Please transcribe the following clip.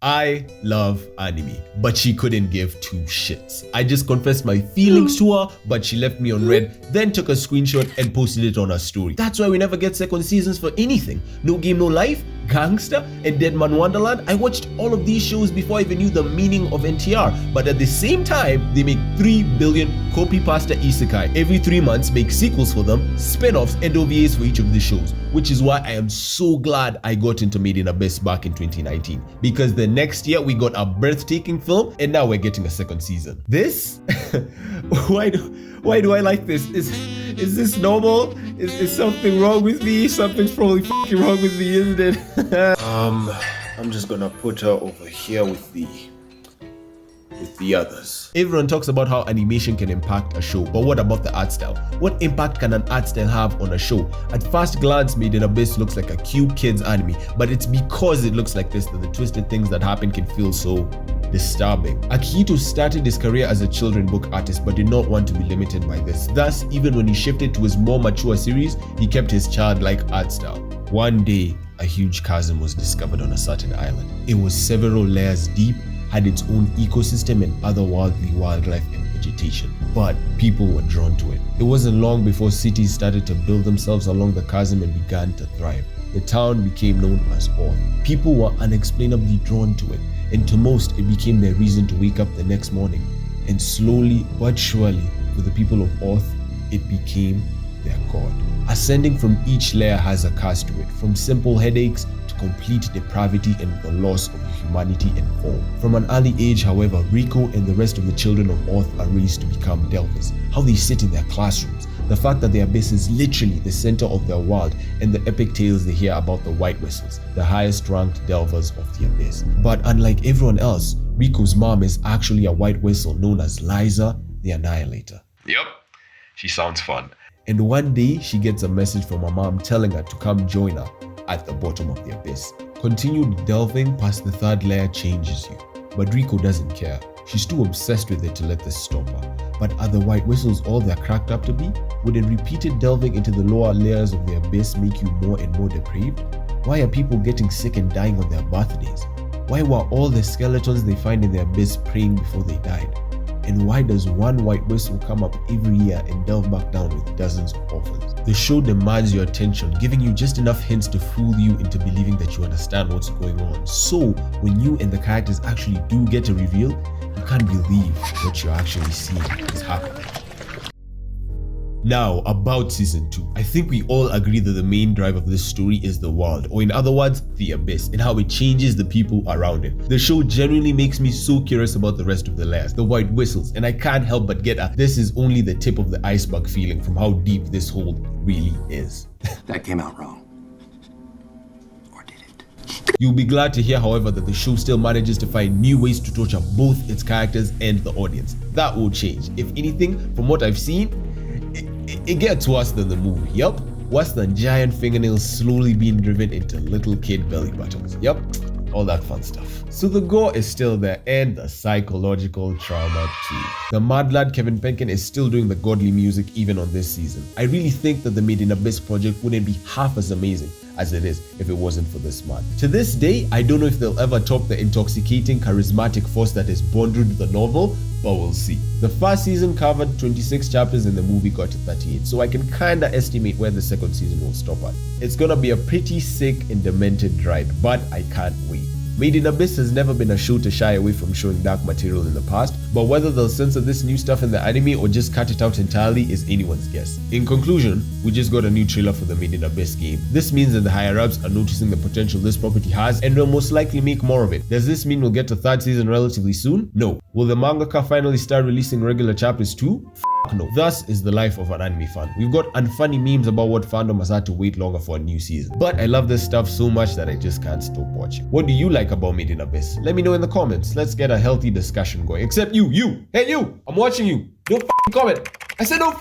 I love anime, but she couldn't give two shits. I just confessed my feelings to her, but she left me on red, then took a screenshot and posted it on her story. That's why we never get second seasons for anything. No Game No Life, Gangster, and Dead Man Wonderland. I watched all of these shows before I even knew the meaning of NTR, but at the same time, they make 3 billion copy-pasta isekai. Every 3 months, make sequels for them, spin-offs, and OVAs for each of the shows, which is why I am so glad I got into Made in Abyss back in 2019, because the next year we got a breathtaking film, and now we're getting a second season. This? Why do I like this? Is this normal? Is something wrong with me? Something's probably fucking wrong with me, isn't it? I'm just gonna put her over here with the others. Everyone talks about how animation can impact a show, but what about the art style? What impact can an art style have on a show? At first glance, Made in Abyss looks like a cute kids anime, but it's because it looks like this that the twisted things that happen can feel so disturbing. Akihito started his career as a children's book artist but did not want to be limited by this. Thus, even when he shifted to his more mature series, he kept his childlike art style. One day, a huge chasm was discovered on a certain island. It was several layers deep, had its own ecosystem and otherworldly wildlife and vegetation, but people were drawn to it. It wasn't long before cities started to build themselves along the chasm and began to thrive. The town became known as Oth. People were unexplainably drawn to it, and to most, it became their reason to wake up the next morning. And slowly but surely, for the people of Oth, it became their god. Ascending from each layer has a cost to it, from simple headaches to complete depravity and the loss of humanity and form. From an early age, however, Rico and the rest of the children of Oth are raised to become delvers. How they sit in their classrooms, the fact that the abyss is literally the center of their world, and the epic tales they hear about the White Whistles, the highest ranked delvers of the abyss. But unlike everyone else, Rico's mom is actually a White Whistle known as Liza the Annihilator. Yep, she sounds fun. And one day, she gets a message from her mom telling her to come join her at the bottom of the abyss. Continued delving past the third layer changes you, but Rico doesn't care. She's too obsessed with it to let this stop her. But are the White Whistles all they're cracked up to be? Would a repeated delving into the lower layers of the abyss make you more and more depraved? Why are people getting sick and dying on their birthdays? Why were all the skeletons they find in the abyss praying before they died? And why does one White Whistle come up every year and delve back down with dozens of orphans? The show demands your attention, giving you just enough hints to fool you into believing that you understand what's going on. So, when you and the characters actually do get a reveal, you can't believe what you're actually seeing is happening. Now, about season 2. I think we all agree that the main drive of this story is the world, or in other words, the abyss, and how it changes the people around it. The show genuinely makes me so curious about the rest of the layers, the White Whistles, and I can't help but get a "this is only the tip of the iceberg" feeling from how deep this hole really is. That came out wrong. You'll be glad to hear, however, that the show still manages to find new ways to torture both its characters and the audience. That will change. If anything, from what I've seen, it gets worse than the movie. Yup, worse than giant fingernails slowly being driven into little kid belly buttons. Yup, all that fun stuff. So the gore is still there, and the psychological trauma too. The mad lad Kevin Penkin is still doing the godly music even on this season. I really think that the Made in Abyss project wouldn't be half as amazing as it is if it wasn't for this man. To this day, I don't know if they'll ever top the intoxicating, charismatic force that is Bondrewd the novel, but we'll see. The first season covered 26 chapters and the movie got to 38, so I can kinda estimate where the second season will stop at. It's gonna be a pretty sick and demented ride, but I can't wait. Made in Abyss has never been a show to shy away from showing dark material in the past, but whether they'll censor this new stuff in the anime or just cut it out entirely is anyone's guess. In conclusion, we just got a new trailer for the Made in Abyss game. This means that the higher-ups are noticing the potential this property has and will most likely make more of it. Does this mean we'll get a third season relatively soon? No. Will the mangaka finally start releasing regular chapters too? No. Thus is the life of an anime fan. We've got unfunny memes about what fandom has had to wait longer for a new season. But I love this stuff so much that I just can't stop watching. What do you like about Made in Abyss? Let me know in the comments. Let's get a healthy discussion going. Except you! Hey you! I'm watching you! Don't comment! I said don't